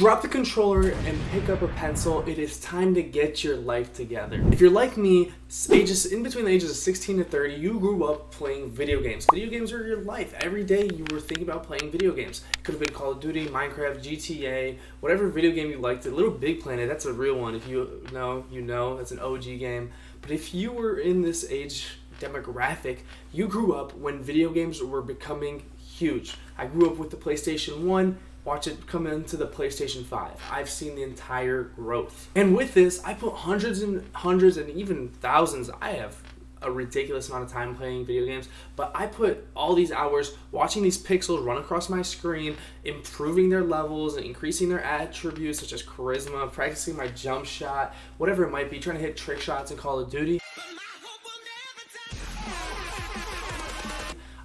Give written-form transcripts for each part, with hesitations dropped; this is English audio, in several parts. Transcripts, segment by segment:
Drop the controller and pick up a pencil. It is time to get your life together. If you're like me, ages in between the ages of 16 to 30, you grew up playing video games. Video games are your life. Every day you were thinking about playing video games. It could have been Call of Duty, Minecraft, GTA, whatever video game you liked. Little Big Planet, that's a real one. If you know, that's an OG game. But if you were in this age demographic, you grew up when video games were becoming huge. I grew up with the PlayStation 1. Watch it come into the PlayStation 5. I've seen the entire growth. And with this, I put hundreds and even thousands. I have a ridiculous amount of time playing video games, but I put all these hours watching these pixels run across my screen, improving their levels and increasing their attributes such as charisma, practicing my jump shot, whatever it might be, trying to hit trick shots in Call of Duty.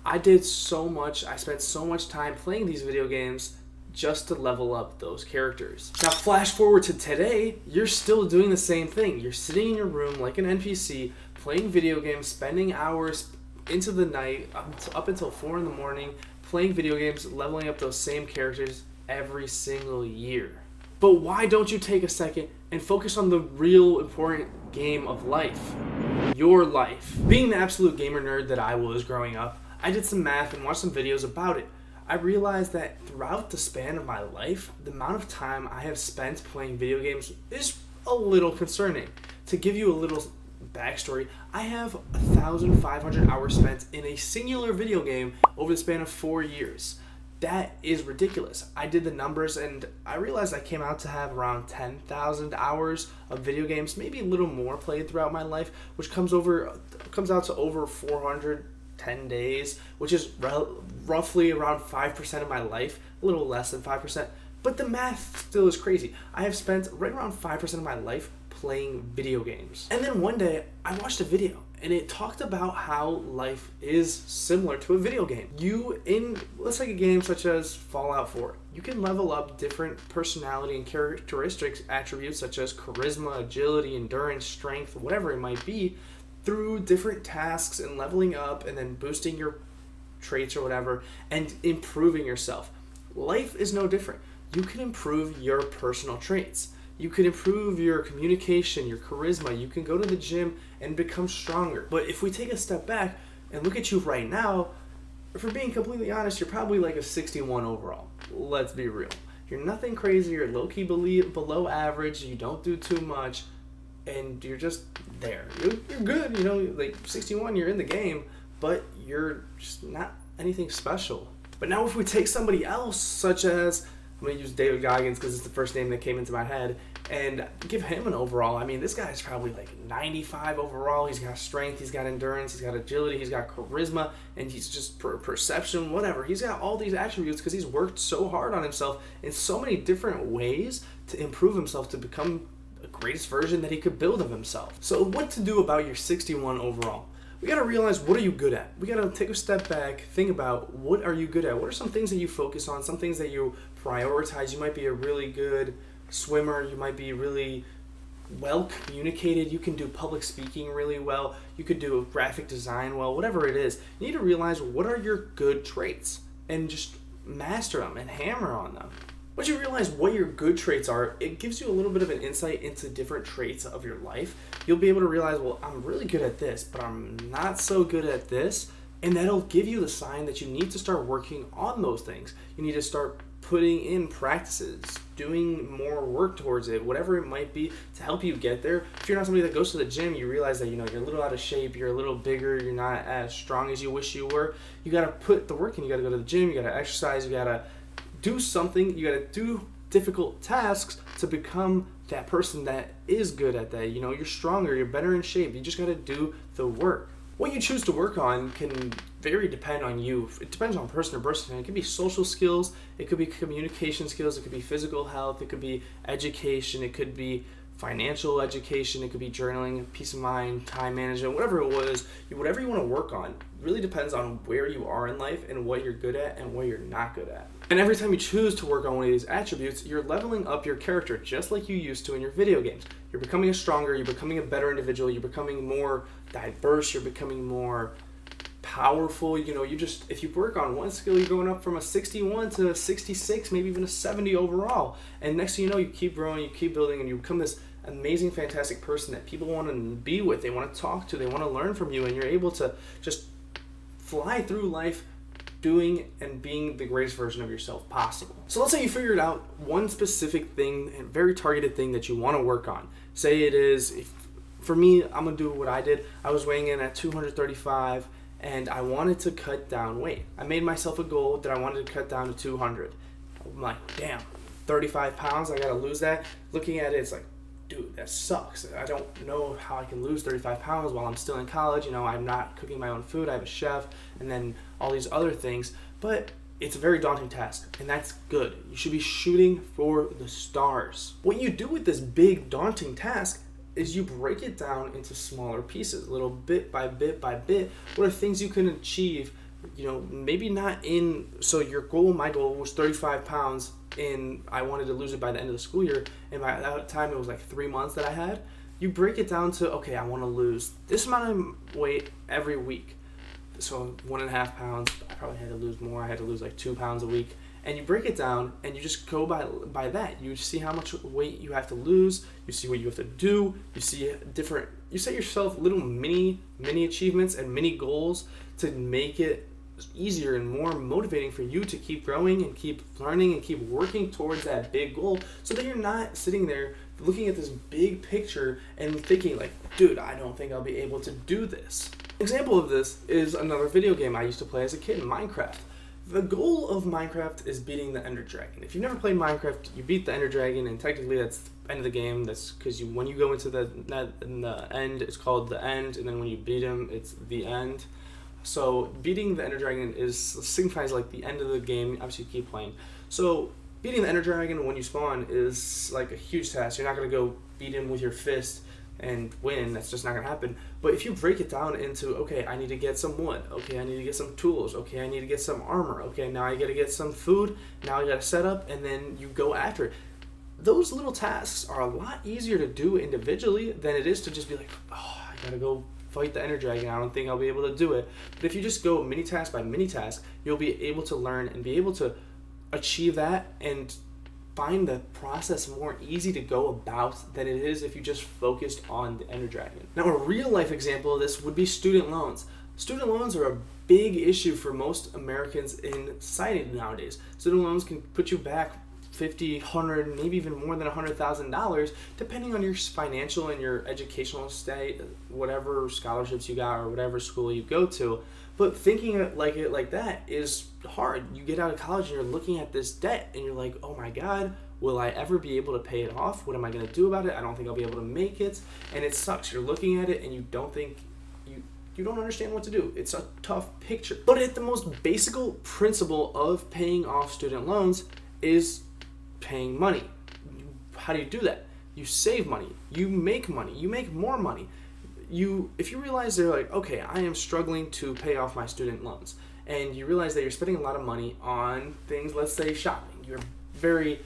I did so much, I spent so much time playing these video games just to level up those characters. Now flash forward to today, you're still doing the same thing. You're sitting in your room like an NPC, playing video games, spending hours into the night, up until 4 in the morning, playing video games, leveling up those same characters every single year. But why don't you take a second and focus on the real important game of life? Your life. Being the absolute gamer nerd that I was growing up, I did some math and watched some videos about it. I realized that throughout the span of my life, the amount of time I have spent playing video games is a little concerning. To give you a little backstory, I have 1,500 hours spent in a singular video game over the span of 4 years. That is ridiculous. I did the numbers and I realized I came out to have around 10,000 hours of video games, maybe a little more played throughout my life, which comes out to over 410 days, which is roughly around 5% of my life, a little less than 5%, but the math still is crazy. I have spent right around 5% of my life playing video games. And then one day, I watched a video, and it talked about how life is similar to a video game. Let's take a game such as Fallout 4. You can level up different personality and characteristics attributes such as charisma, agility, endurance, strength, whatever it might be, through different tasks and leveling up and then boosting your traits or whatever and improving yourself. Life is no different. You can improve your personal traits. You can improve your communication, your charisma. You can go to the gym and become stronger. But if we take a step back and look at you right now, if we're being completely honest, you're probably like a 61 overall. Let's be real. You're nothing crazy. You're low-key below average. You don't do too much. And you're just there. You're good, like 61, you're in the game, but you're just not anything special. But now if we take somebody else, such as, I'm going to use David Goggins because it's the first name that came into my head, and give him an overall. I mean, this guy's probably like 95 overall. He's got strength, he's got endurance, he's got agility, he's got charisma, and he's just perception, whatever. He's got all these attributes because he's worked so hard on himself in so many different ways to improve himself to become the greatest version that he could build of himself. So what to do about your 61 overall? We got to realize, what are you good at? We got to take a step back, think about, what are you good at? What are some things that you focus on, some things that you prioritize? You might be a really good swimmer, you might be really well communicated, you can do public speaking really well, you could do graphic design well, whatever it is. You need to realize, what are your good traits and just master them and hammer on them. Once you realize what your good traits are, it gives you a little bit of an insight into different traits of your life. You'll be able to realize, well, I'm really good at this, but I'm not so good at this. And that'll give you the sign that you need to start working on those things. You need to start putting in practices, doing more work towards it, whatever it might be to help you get there. If you're not somebody that goes to the gym, you realize that, you're a little out of shape, you're a little bigger, you're not as strong as you wish you were. You got to put the work in. You got to go to the gym, you got to exercise, you got to do something, you got to do difficult tasks to become that person that is good at that. You're stronger, you're better in shape. You just got to do the work. What you choose to work on can depend on you. It depends on person to person. It could be social skills, it could be communication skills, it could be physical health, it could be education, it could be financial education, it could be journaling, peace of mind, time management, whatever it was, whatever you want to work on really depends on where you are in life and what you're good at and what you're not good at. And every time you choose to work on one of these attributes, you're leveling up your character just like you used to in your video games. You're becoming a stronger, you're becoming a better individual, you're becoming more diverse, you're becoming more powerful. You know, if you work on one skill, you're going up from a 61 to a 66, maybe even a 70 overall. And next thing you know, you keep growing, you keep building, and you become this amazing, fantastic person that people want to be with, they want to talk to, they want to learn from you, and you're able to just fly through life doing and being the greatest version of yourself possible. So let's say you figured out one specific thing, a very targeted thing that you want to work on. Say it is, for me, I'm going to do what I did. I was weighing in at 235 and I wanted to cut down weight. I made myself a goal that I wanted to cut down to 200. I'm like, damn, 35 pounds, I got to lose that. Looking at it, it's like, dude, that sucks. I don't know how I can lose 35 pounds while I'm still in college. You know, I'm not cooking my own food. I have a chef and then all these other things. But it's a very daunting task, and that's good. You should be shooting for the stars. What you do with this big, daunting task is you break it down into smaller pieces, little bit by bit by bit. What are things you can achieve? You know, maybe not in, so your goal, my goal was 35 pounds I wanted to lose it by the end of the school year, and by that time it was like 3 months that I had. You break it down to, okay, I want to lose this amount of weight every week. So 1.5 pounds, I probably had to lose more. I had to lose like 2 pounds a week. And you break it down and you just go by that. You see how much weight you have to lose. You see what you have to do. You set yourself little mini achievements and mini goals to make it easier and more motivating for you to keep growing and keep learning and keep working towards that big goal, so that you're not sitting there looking at this big picture and thinking like, dude, I don't think I'll be able to do this. Example of this is another video game I used to play as a kid, Minecraft. The goal of Minecraft is beating the Ender Dragon. If you've never played Minecraft, you beat the Ender Dragon, and technically that's the end of the game. That's because when you go into the end, it's called the end, and then when you beat him, it's the end. So beating the Ender Dragon signifies like the end of the game. Obviously, you keep playing. So beating the Ender Dragon when you spawn is like a huge task. You're not gonna go beat him with your fist and win. That's just not gonna happen. But if you break it down into, okay, I need to get some wood. Okay, I need to get some tools. Okay, I need to get some armor. Okay, now I gotta get some food. Now I gotta set up, and then you go after it. Those little tasks are a lot easier to do individually than it is to just be like, oh, I gotta go fight the Ender Dragon. I don't think I'll be able to do it. But if you just go mini task by mini task, you'll be able to learn and be able to achieve that and find the process more easy to go about than it is if you just focused on the Ender Dragon. Now, a real life example of this would be student loans. Student loans are a big issue for most Americans in society nowadays. Student loans can put you back $50, $100, maybe even more than $100,000, depending on your financial and your educational state, whatever scholarships you got or whatever school you go to. But thinking like that is hard. You get out of college and you're looking at this debt and you're like, oh my God, will I ever be able to pay it off? What am I going to do about it? I don't think I'll be able to make it. And it sucks. You're looking at it and you don't understand what to do. It's a tough picture. But at the most basic principle of paying off student loans is paying money. How do you do that? You save money. You make money. You make more money. If you realize they're like, okay, I am struggling to pay off my student loans, and you realize that you're spending a lot of money on things, let's say shopping. You're a very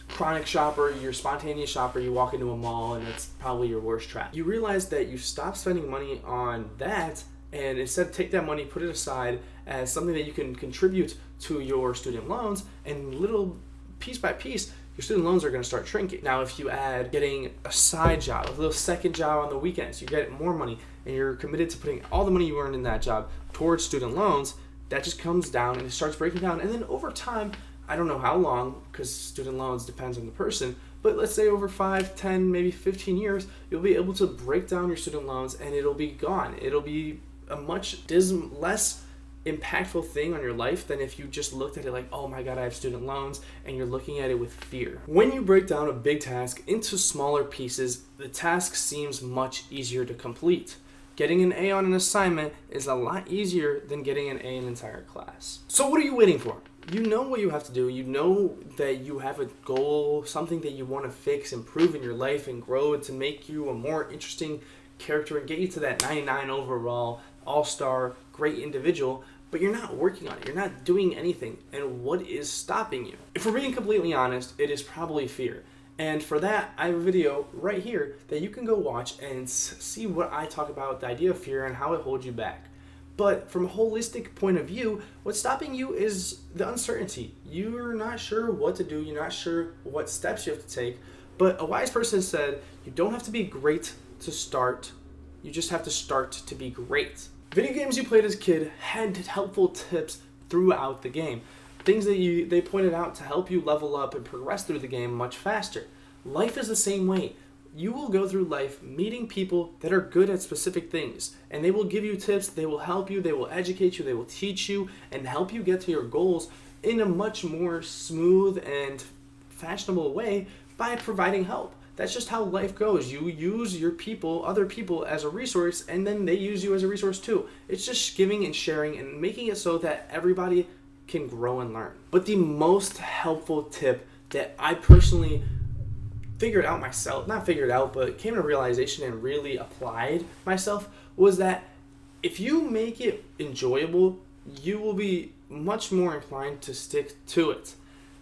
chronic shopper, you're a spontaneous shopper, you walk into a mall and it's probably your worst trap. You realize that you stop spending money on that, and instead take that money, put it aside as something that you can contribute to your student loans, and little piece by piece, your student loans are going to start shrinking. Now, if you add getting a side job, a little second job on the weekends, you get more money, and you're committed to putting all the money you earned in that job towards student loans, that just comes down and it starts breaking down. And then over time, I don't know how long, because student loans depends on the person, but let's say over 5, 10, maybe 15 years, you'll be able to break down your student loans and it'll be gone. It'll be a much less impactful thing on your life than if you just looked at it like, oh my God, I have student loans, and you're looking at it with fear. When you break down a big task into smaller pieces, the task seems much easier to complete. Getting an A on an assignment is a lot easier than getting an A in an entire class. So what are you waiting for? You know what you have to do. You know that you have a goal, something that you want to fix, improve in your life, and grow to make you a more interesting character and get you to that 99 overall, all-star, great individual, but you're not working on it. You're not doing anything. And what is stopping you? If we're being completely honest, it is probably fear. And for that, I have a video right here that you can go watch and see what I talk about, the idea of fear and how it holds you back. But from a holistic point of view, what's stopping you is the uncertainty. You're not sure what to do. You're not sure what steps you have to take. But a wise person said, you don't have to be great to start. You just have to start to be great. Video games you played as a kid had helpful tips throughout the game. Things that they pointed out to help you level up and progress through the game much faster. Life is the same way. You will go through life meeting people that are good at specific things, and they will give you tips, they will help you, they will educate you, they will teach you, and help you get to your goals in a much more smooth and fashionable way by providing help. That's just how life goes. You use your people, other people, as a resource, and then they use you as a resource too. It's just giving and sharing and making it so that everybody can grow and learn. But the most helpful tip that I personally figured out myself, not figured out, but came to realization and really applied myself, was that if you make it enjoyable, you will be much more inclined to stick to it.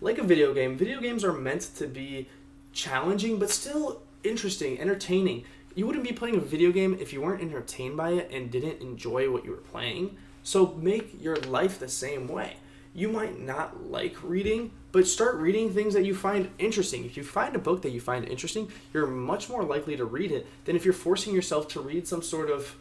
Like a video game, video games are meant to be challenging, but still interesting, entertaining. You wouldn't be playing a video game if you weren't entertained by it and didn't enjoy what you were playing. So make your life the same way. You might not like reading, but start reading things that you find interesting. If you find a book that you find interesting, you're much more likely to read it than if you're forcing yourself to read some sort of,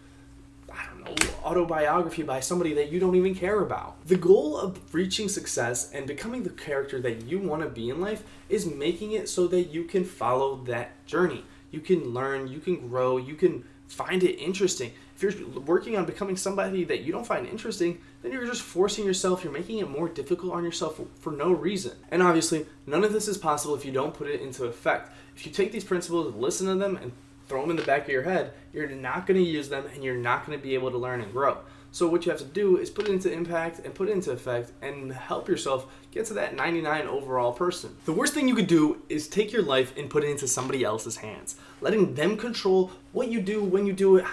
autobiography by somebody that you don't even care about. The goal of reaching success and becoming the character that you want to be in life is making it so that you can follow that journey. You can learn, you can grow, you can find it interesting. If you're working on becoming somebody that you don't find interesting, then you're just forcing yourself, you're making it more difficult on yourself for no reason. And obviously, none of this is possible if you don't put it into effect. If you take these principles, listen to them, and throw them in the back of your head, you're not going to use them and you're not going to be able to learn and grow. So what you have to do is put it into impact and put it into effect and help yourself get to that 99 overall person. The worst thing you could do is take your life and put it into somebody else's hands. Letting them control what you do, when you do it,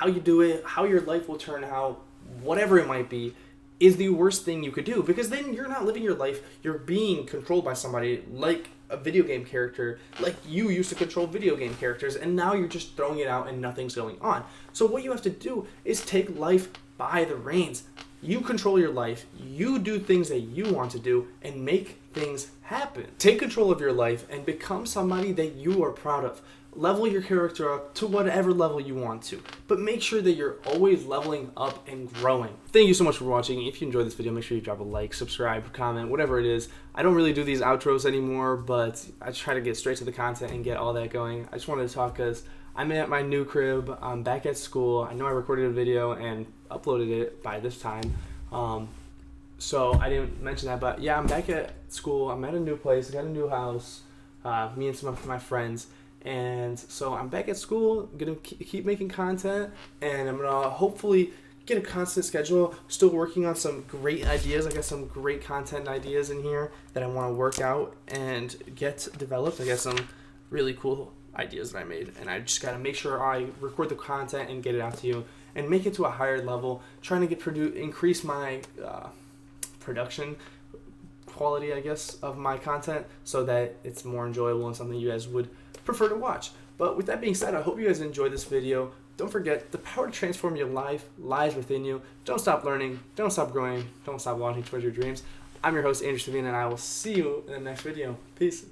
how your life will turn out, whatever it might be, is the worst thing you could do, because then you're not living your life, you're being controlled by somebody like a video game character, like you used to control video game characters, and now you're just throwing it out and nothing's going on. So what you have to do is take life by the reins. You control your life, you do things that you want to do, and make things happen. Take control of your life and become somebody that you are proud of. Level your character up to whatever level you want to, but make sure that you're always leveling up and growing. Thank you so much for watching. If you enjoyed this video, make sure you drop a like, subscribe, comment, whatever it is. I don't really do these outros anymore, but I try to get straight to the content and get all that going. I just wanted to talk because I'm at my new crib. I'm back at school. I know I recorded a video and uploaded it by this time. So I didn't mention that, but yeah, I'm back at school. I'm at a new place. I got a new house, me and some of my friends. And so I'm back at school. I'm going to keep making content, and I'm going to hopefully get a constant schedule. Still working on some great ideas. I got some great content ideas in here that I want to work out and get developed. I got some really cool ideas that I made, and I just got to make sure I record the content and get it out to you and make it to a higher level, trying to increase my production quality, I guess, of my content so that it's more enjoyable and something you guys would prefer to watch. But with that being said, I hope you guys enjoyed this video. Don't forget, the power to transform your life lies within you. Don't stop learning, don't stop growing, don't stop walking towards your dreams. I'm your host, Andrew Savine, and I will see you in the next video. Peace.